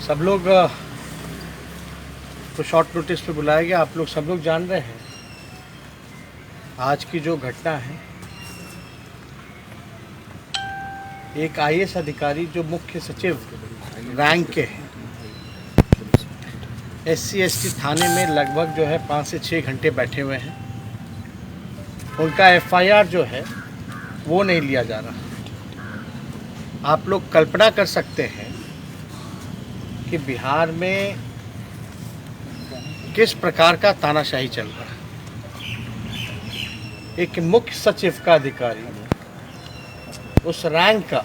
सब लोग को शॉर्ट नोटिस पे बुलाया गया। आप लोग सब लोग जान रहे हैं आज की जो घटना है, एक आईएएस अधिकारी जो मुख्य सचिव रैंक के हैं, SC/ST थाने में लगभग जो है 5 से 6 घंटे बैठे हुए हैं। उनका FIR जो है वो नहीं लिया जा रहा। आप लोग कल्पना कर सकते हैं कि बिहार में किस प्रकार का तानाशाही चल रहा है। एक मुख्य सचिव का अधिकारी उस रैंक का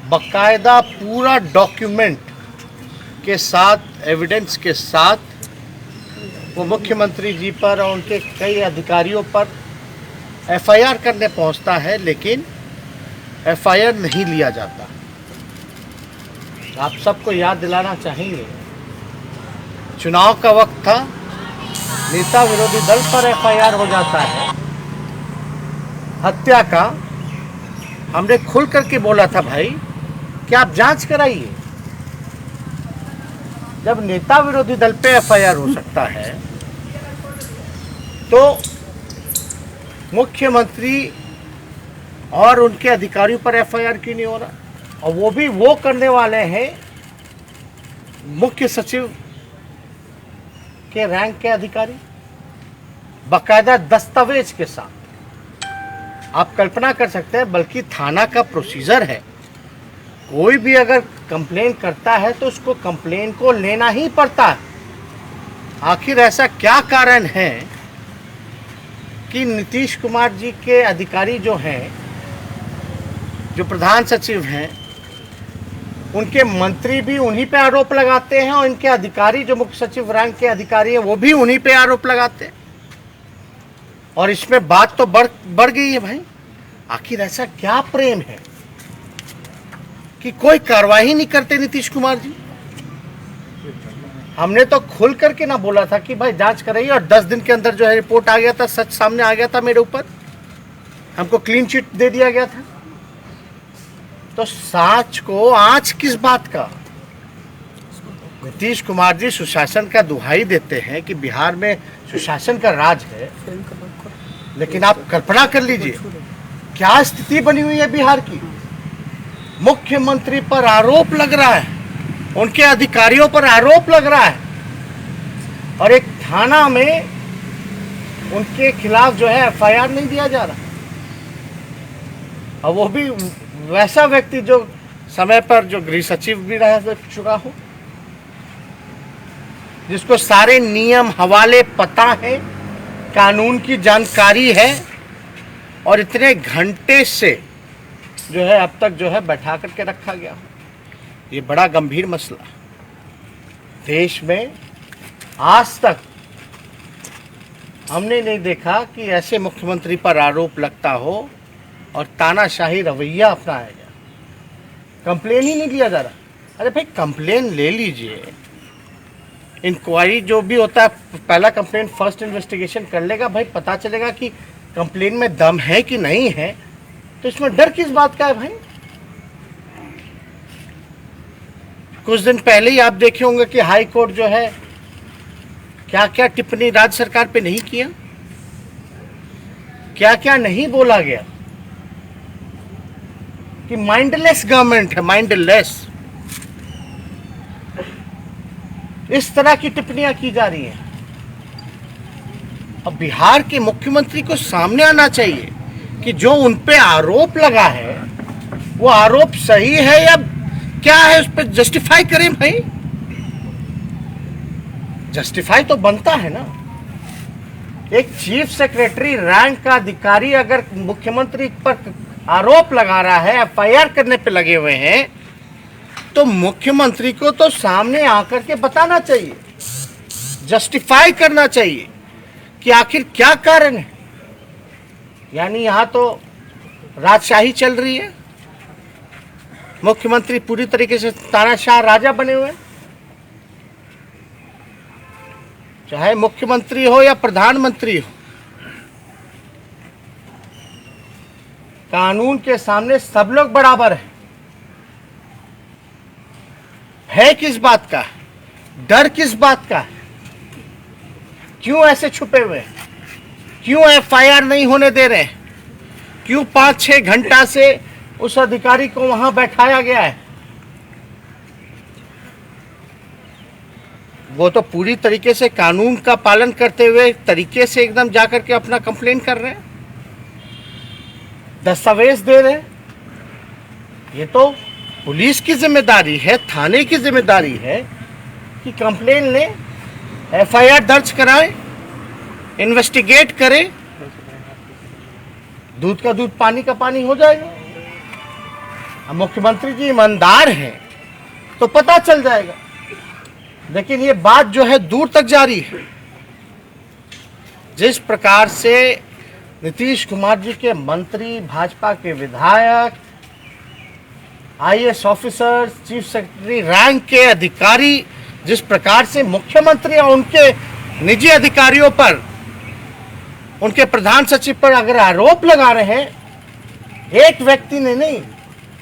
बकायदा पूरा डॉक्यूमेंट के साथ, एविडेंस के साथ वो मुख्यमंत्री जी पर और उनके कई अधिकारियों पर FIR करने पहुंचता है, लेकिन FIR नहीं लिया जाता। आप सबको याद दिलाना चाहेंगे, चुनाव का वक्त था, नेता विरोधी दल पर FIR हो जाता है हत्या का। हमने खुल करके बोला था भाई कि आप जांच कराइए। जब नेता विरोधी दल पे FIR हो सकता है तो मुख्यमंत्री और उनके अधिकारियों पर FIR क्यों नहीं हो रहा? और वो भी वो करने वाले हैं मुख्य सचिव के रैंक के अधिकारी, बाकायदा दस्तावेज के साथ। आप कल्पना कर सकते हैं, बल्कि थाना का प्रोसीजर है, कोई भी अगर कंप्लेन करता है तो उसको कंप्लेन को लेना ही पड़ता है। आखिर ऐसा क्या कारण है कि नीतीश कुमार जी के अधिकारी जो हैं, जो प्रधान सचिव हैं, उनके मंत्री भी उन्हीं पे आरोप लगाते हैं और इनके अधिकारी जो मुख्य सचिव रैंक के अधिकारी हैं वो भी उन्हीं पे आरोप लगाते हैं। और इसमें बात तो बढ़ गई है भाई। आखिर ऐसा क्या प्रेम है कि कोई कार्रवाई नहीं करते नीतीश कुमार जी? हमने तो खुल करके ना बोला था कि भाई जांच कराइए, और 10 दिन के अंदर जो है रिपोर्ट आ गया था, सच सामने आ गया था मेरे ऊपर, हमको क्लीन चिट दे दिया गया था। तो साच को आज किस बात का? नीतीश कुमार जी सुशासन का दुहाई देते हैं कि बिहार में सुशासन का राज है, लेकिन आप कल्पना कर लीजिए क्या स्थिति बनी हुई है बिहार की। मुख्यमंत्री पर आरोप लग रहा है, उनके अधिकारियों पर आरोप लग रहा है, और एक थाना में उनके खिलाफ जो है FIR नहीं दिया जा रहा। और वो भी वैसा व्यक्ति जो समय पर जो गृह सचिव भी रह चुका हो, जिसको सारे नियम हवाले पता है, कानून की जानकारी है, और इतने घंटे से जो है अब तक जो है बैठा करके रखा गया। ये बड़ा गंभीर मसला। देश में आज तक हमने नहीं देखा कि ऐसे मुख्यमंत्री पर आरोप लगता हो और तानाशाही रवैया अपनाया गया। कंप्लेन ही नहीं लिया जा रहा। अरे भाई कंप्लेन ले लीजिए, इंक्वायरी जो भी होता है, पहला कंप्लेन फर्स्ट इन्वेस्टिगेशन कर लेगा भाई, पता चलेगा कि कंप्लेन में दम है कि नहीं है। तो इसमें डर किस बात का है भाई? कुछ दिन पहले ही आप देखे होंगे कि हाई कोर्ट जो है क्या क्या टिप्पणी राज्य सरकार पे नहीं किया, क्या क्या नहीं बोला गया कि माइंडलेस गवर्नमेंट है, माइंडलेस। इस तरह की टिप्पणियां की जा रही हैं। अब बिहार के मुख्यमंत्री को सामने आना चाहिए कि जो उन पे आरोप लगा है वो आरोप सही है या क्या है, उस पर जस्टिफाई करें भाई। जस्टिफाई तो बनता है ना। एक चीफ सेक्रेटरी रैंक का अधिकारी अगर मुख्यमंत्री पर आरोप लगा रहा है, FIR करने पे लगे हुए हैं, तो मुख्यमंत्री को तो सामने आकर के बताना चाहिए, जस्टिफाई करना चाहिए कि आखिर क्या कारण है। यानी यहां तो राजशाही चल रही है, मुख्यमंत्री पूरी तरीके से तानाशाह राजा बने हुए हैं। चाहे मुख्यमंत्री हो या प्रधानमंत्री हो, कानून के सामने सब लोग बराबर हैं। है किस बात का, डर किस बात का है? क्यों ऐसे छुपे हुए हैं? क्यों एफआईआर नहीं होने दे रहे हैं? क्यों 5-6 घंटा से उस अधिकारी को वहां बैठाया गया है? वो तो पूरी तरीके से कानून का पालन करते हुए तरीके से एकदम जाकर के अपना कंप्लेन कर रहे हैं, दस्तावेज दे रहे हैं। ये तो पुलिस की जिम्मेदारी है, थाने की जिम्मेदारी है कि कंप्लेन ले, एफआईआर दर्ज कराएं, इन्वेस्टिगेट करें। दूध का दूध पानी का पानी हो जाएगा। अब मुख्यमंत्री जी ईमानदार हैं तो पता चल जाएगा, लेकिन ये बात जो है दूर तक जारी है। जिस प्रकार से नीतीश कुमार जी के मंत्री, भाजपा के विधायक, IAS officer, chief secretary rank के अधिकारी जिस प्रकार से मुख्यमंत्री और उनके निजी अधिकारियों पर, उनके प्रधान सचिव पर अगर आरोप लगा रहे हैं, एक व्यक्ति ने नहीं,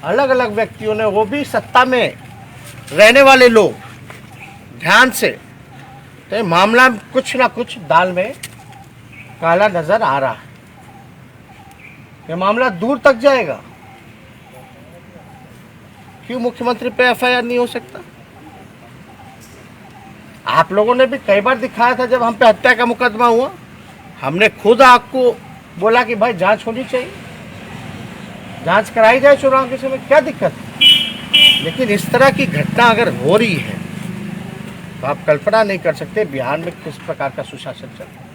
अलग अलग व्यक्तियों ने, वो भी सत्ता में रहने वाले लोग, ध्यान से, तो मामला कुछ ना कुछ दाल में काला नजर आ रहा है। ये मामला दूर तक जाएगा। क्यों मुख्यमंत्री पे एफआईआर नहीं हो सकता? आप लोगों ने भी कई बार दिखाया था, जब हम पे हत्या का मुकदमा हुआ, हमने खुद आपको बोला कि भाई जांच होनी चाहिए, जांच कराई जाए चुनाव के समय, क्या दिक्कत है? लेकिन इस तरह की घटना अगर हो रही है तो आप कल्पना नहीं कर सकते बिहार में किस प्रकार का सुशासन चल रहा है,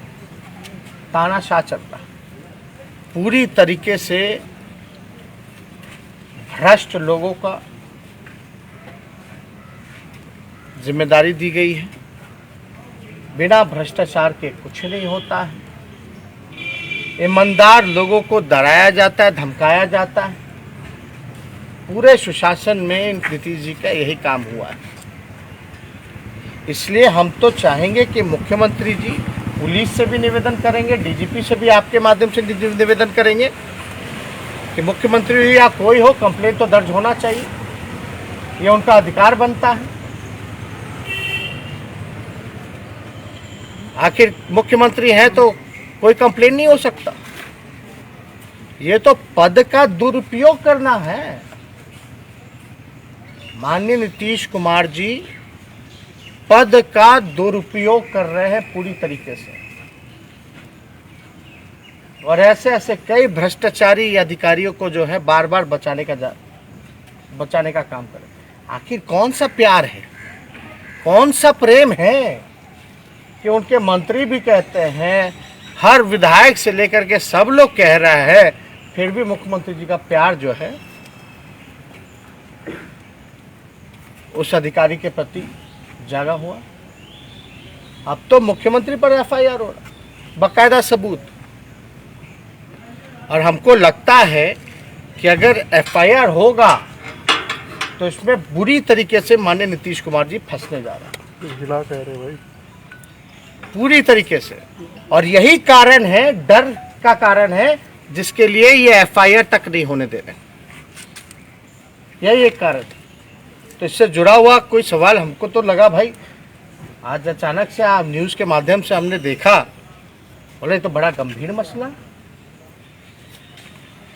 तानाशाह चल रहा है। पूरी तरीके से भ्रष्ट लोगों का जिम्मेदारी दी गई है। बिना भ्रष्टाचार के कुछ नहीं होता है। ईमानदार लोगों को डराया जाता है, धमकाया जाता है। पूरे सुशासन में नीतीश जी का यही काम हुआ है। इसलिए हम तो चाहेंगे कि मुख्यमंत्री जी पुलिस से भी निवेदन करेंगे, डीजीपी से भी आपके माध्यम से निवेदन करेंगे कि मुख्यमंत्री या कोई हो, कंप्लेंट तो दर्ज होना चाहिए, ये उनका अधिकार बनता है। आखिर मुख्यमंत्री हैं तो कोई कंप्लेंट नहीं हो सकता। ये तो पद का दुरुपयोग करना है। माननीय नीतीश कुमार जी पद का दुरुपयोग कर रहे हैं पूरी तरीके से, और ऐसे ऐसे कई भ्रष्टाचारी अधिकारियों को जो है बार बार बचाने का काम करें। आखिर कौन सा प्यार है, कौन सा प्रेम है कि उनके मंत्री भी कहते हैं, हर विधायक से लेकर के सब लोग कह रहा है, फिर भी मुख्यमंत्री जी का प्यार जो है उस अधिकारी के प्रति जागा हुआ। अब तो मुख्यमंत्री पर एफआईआर हो रहा, बाकायदा सबूत। और हमको लगता है कि अगर एफआईआर होगा तो इसमें बुरी तरीके से माननीय नीतीश कुमार जी फंसने जा रहे हैं, जिला कह रहे भाई, पूरी तरीके से। और यही कारण है, डर का कारण है, जिसके लिए ये एफआईआर तक नहीं होने दे रहे। यही एक कारण है। तो इससे जुड़ा हुआ कोई सवाल हमको तो लगा भाई, आज अचानक से आप न्यूज़ के माध्यम से हमने देखा, बोले तो बड़ा गंभीर मसला।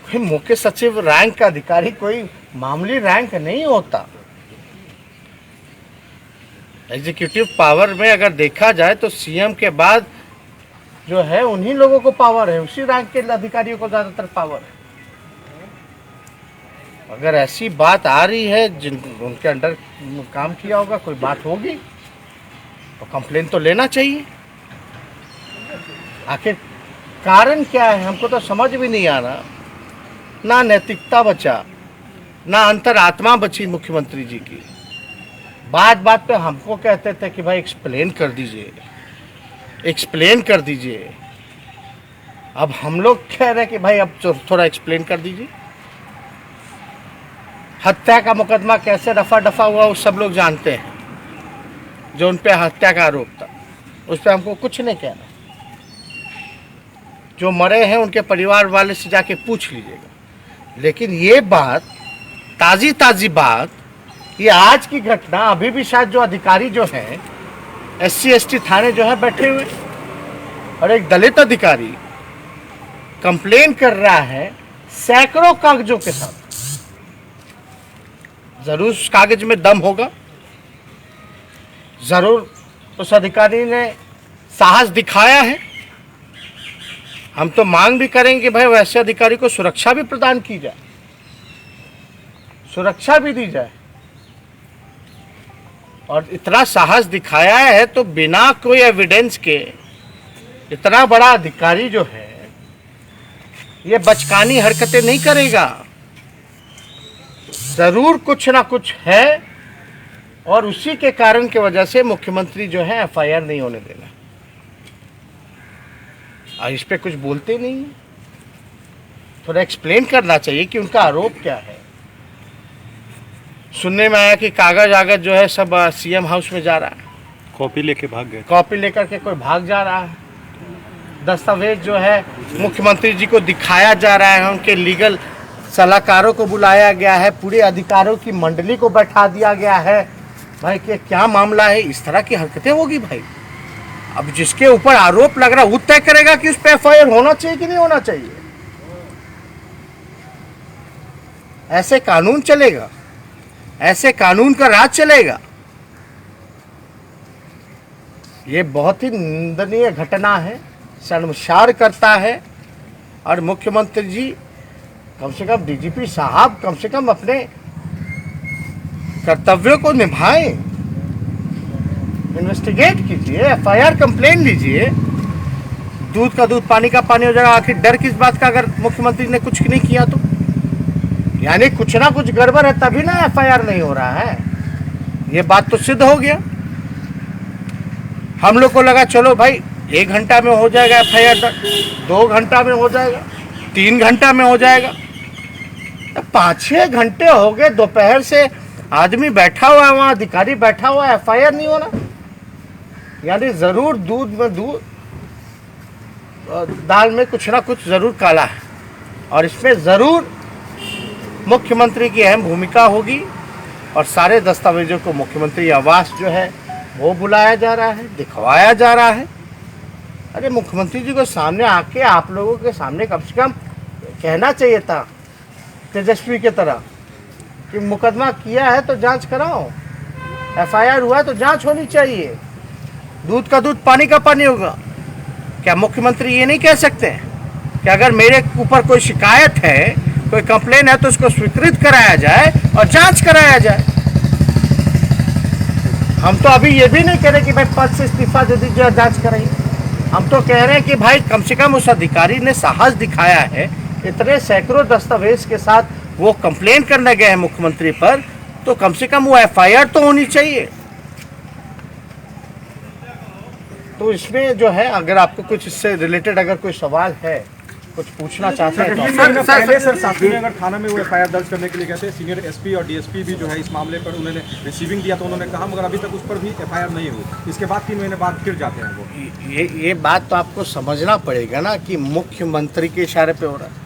कोई मुख्य सचिव रैंक का अधिकारी कोई मामूली रैंक नहीं होता। एग्जीक्यूटिव पावर में अगर देखा जाए तो सीएम के बाद जो है उन्हीं लोगों को पावर है, उसी रैंक के अधिकारियों को ज़्यादातर पावर है। अगर ऐसी बात आ रही है, जिन उनके अंडर काम किया होगा, कोई बात होगी तो कंप्लेन तो लेना चाहिए। आखिर कारण क्या है हमको तो समझ भी नहीं आ रहा। ना नैतिकता बचा, ना अंतरात्मा बची मुख्यमंत्री जी की। बात बात पे हमको कहते थे कि भाई एक्सप्लेन कर दीजिए, एक्सप्लेन कर दीजिए। अब हम लोग कह रहे हैं कि भाई अब थोड़ा एक्सप्लेन कर दीजिए। हत्या का मुकदमा कैसे रफा दफा हुआ वो सब लोग जानते हैं। जो उन पे हत्या का आरोप था उस पर हमको कुछ नहीं कहना। जो मरे हैं उनके परिवार वाले से जाके पूछ लीजिएगा। लेकिन ये बात, ताज़ी बात ये आज की घटना, अभी भी शायद जो अधिकारी जो है SC/ST थाने जो है बैठे हुए, और एक दलित अधिकारी कंप्लेन कर रहा है सैकड़ों कागजों के साथ। जरूर उस कागज में दम होगा, जरूर उस अधिकारी ने साहस दिखाया है। हम तो मांग भी करेंगे भाई वैसे अधिकारी को सुरक्षा भी प्रदान की जाए, सुरक्षा भी दी जाए। और इतना साहस दिखाया है तो बिना कोई एविडेंस के इतना बड़ा अधिकारी जो है ये बचकानी हरकतें नहीं करेगा। जरूर कुछ ना कुछ है, और उसी के कारण की वजह से मुख्यमंत्री जो है FIR नहीं होने देना। और इस पे कुछ बोलते नहीं, थोड़ा एक्सप्लेन करना चाहिए कि उनका आरोप क्या है। सुनने में आया कि कागज आगज जो है सब CM हाउस में जा रहा है, कॉपी लेके भाग गए, कॉपी लेकर के कोई भाग जा रहा है। दस्तावेज जो है मुख्यमंत्री जी को दिखाया जा रहा है, उनके लीगल सलाहकारों को बुलाया गया है, पूरे अधिकारियों की मंडली को बैठा दिया गया है। भाई कि क्या मामला है, इस तरह की हरकतें होगी भाई। अब जिसके ऊपर आरोप लग रहा है वो तय करेगा कि उस पर FIR होना चाहिए कि नहीं होना चाहिए। ऐसे कानून चलेगा, ऐसे कानून का राज चलेगा। ये बहुत ही निंदनीय घटना है, शर्मसार करता है। और मुख्यमंत्री जी कम से कम DGP साहब कम से कम अपने कर्तव्यों को निभाएं, इन्वेस्टिगेट कीजिए, FIR कंप्लेन लीजिए। दूध का दूध पानी का पानी हो जाएगा। आखिर डर किस बात का, अगर मुख्यमंत्री ने कुछ नहीं किया तो? यानी कुछ ना कुछ गड़बड़ है तभी ना FIR नहीं हो रहा है। ये बात तो सिद्ध हो गया। हम लोग को लगा चलो भाई 1 घंटा में हो जाएगा FIR, 2 घंटा में हो जाएगा, 3 घंटा में हो जाएगा। 5-6 घंटे हो गए, दोपहर से आदमी बैठा हुआ है वहाँ, अधिकारी बैठा हुआ है, FIR नहीं होना। यानी जरूर दूध में दूध, दाल में कुछ ना कुछ जरूर काला है। और इसमें जरूर मुख्यमंत्री की अहम भूमिका होगी। और सारे दस्तावेजों को मुख्यमंत्री आवास जो है वो बुलाया जा रहा है, दिखवाया जा रहा है। अरे मुख्यमंत्री जी को सामने आके आप लोगों के सामने कम से कम कहना चाहिए था तेजस्वी की तरह कि मुकदमा किया है तो जांच कराओ, FIR हुआ है तो जांच होनी चाहिए। दूध का दूध पानी का पानी होगा। क्या मुख्यमंत्री ये नहीं कह सकते कि अगर मेरे ऊपर कोई शिकायत है, कोई कंप्लेन है तो उसको स्वीकृत कराया जाए और जांच कराया जाए? हम तो अभी ये भी नहीं कह रहे कि भाई पद से इस्तीफा दे दीजिए, जांच कराइए। हम तो कह रहे हैं कि भाई कम से कम उस अधिकारी ने साहस दिखाया है, इतने सैकड़ों दस्तावेज के साथ वो कंप्लेन करने गए हैं मुख्यमंत्री पर, तो कम से कम वो FIR तो होनी चाहिए। तो इसमें जो है अगर आपको कुछ इससे रिलेटेड अगर कोई सवाल है, कुछ पूछना चाहते हैं तो पहले सर साथी ने अगर थाना में वो FIR दर्ज करने के लिए कहते हैं, सीनियर SP और DSP भी जो है इस मामले पर उन्होंने रिसीविंग दिया तो उन्होंने कहा, मगर अभी तक उस पर भी FIR नहीं हुई। इसके बाद 3 महीने बाद फिर जाते हैं वो। ये बात तो आपको समझना पड़ेगा ना कि मुख्यमंत्री के इशारे पे हो रहा है,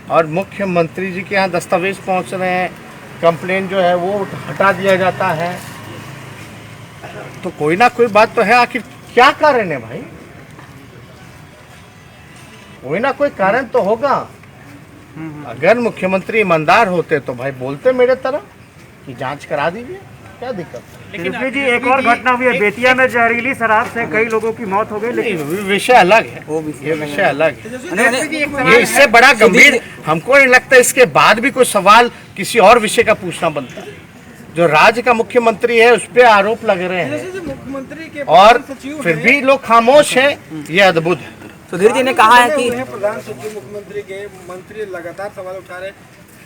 और मुख्यमंत्री जी के यहाँ दस्तावेज पहुँच रहे हैं, कंप्लेन जो है वो हटा दिया जाता है। तो कोई ना कोई बात तो है। आखिर क्या कारण है भाई? कोई ना कोई कारण तो होगा। अगर मुख्यमंत्री ईमानदार होते तो भाई बोलते मेरे तरह कि जांच करा दीजिए, क्या दिक्कत है? लेकिन जी एक और घटना हुई है, बेतिया में जहरीली शराब से कई लोगों की मौत हो गई। लेकिन विषय अलग है, ये विषय अलग है। ये इससे बड़ा गंभीर हमको नहीं लगता। इसके बाद भी कोई सवाल किसी और विषय का पूछना बनता है। जो राज्य का मुख्यमंत्री है उस पर आरोप लग रहे हैं मुख्यमंत्री के और फिर भी लोग खामोश हैं, ये अद्भुत है। सुधीर जी ने कहा है कि प्रधान सचिव मुख्यमंत्री के मंत्री लगातार सवाल उठा रहे हैं,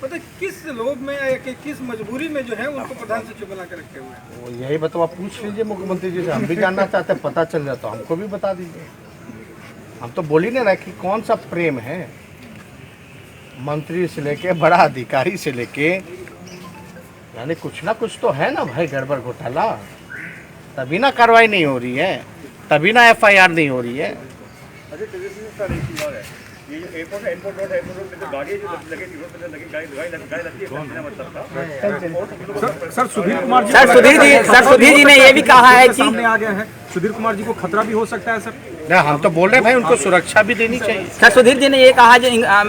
पता किस लोग में या किस मजबूरी में जो है उनको प्रधान सचिव बना के रखे हुए हैं। वो यही बताओ, आप पूछ लीजिए मुख्यमंत्री जी से। हम भी जानना चाहते हैं, पता चल जाता तो हमको भी बता दीजिए। हम तो बोल ही नहीं रहे कि कौन सा प्रेम है, मंत्री से लेके बड़ा अधिकारी से लेके, यानी कुछ ना कुछ तो है ना भाई गड़बड़ घोटाला। तभी ना कार्रवाई नहीं हो रही है, तभी ना FIR नहीं हो रही है। अजय तेजस्वी सर एक चीज और है, ये जो एयरपोर्ट है, एयरपोर्ट रोड में जो गाड़ी जो लगी थी, रोड पे लगी गाड़ी लगती है, मतलब था। सर सुधीर कुमार जी सर सुधीर जी ने ये भी कहा है कि सामने आ गया है, सुधीर कुमार जी को खतरा भी हो सकता है सर। ना हम तो बोल रहे हैं भाई उनको सुरक्षा भी देनी चाहिए। सर सुधीर जी ने ये कहा जो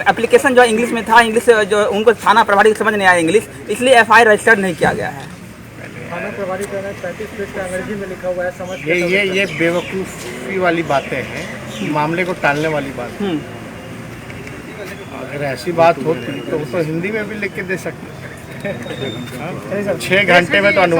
एप्लीकेशन जो इंग्लिश में था, इंग्लिश जो उनको थाना प्रभारी समझ नहीं आया इंग्लिश, इसलिए एफआईआर रजिस्टर्ड नहीं किया गया है। थाना प्रभारी का 35 पेज का अंग्रेजी में लिखा हुआ है, समझ ये बेवकूफ़ी वाली बातें हैं, मामले को टालने वाली बात। अगर ऐसी बात होती तो वो तो हिंदी में भी लिख के दे सकते। 6 घंटे में तो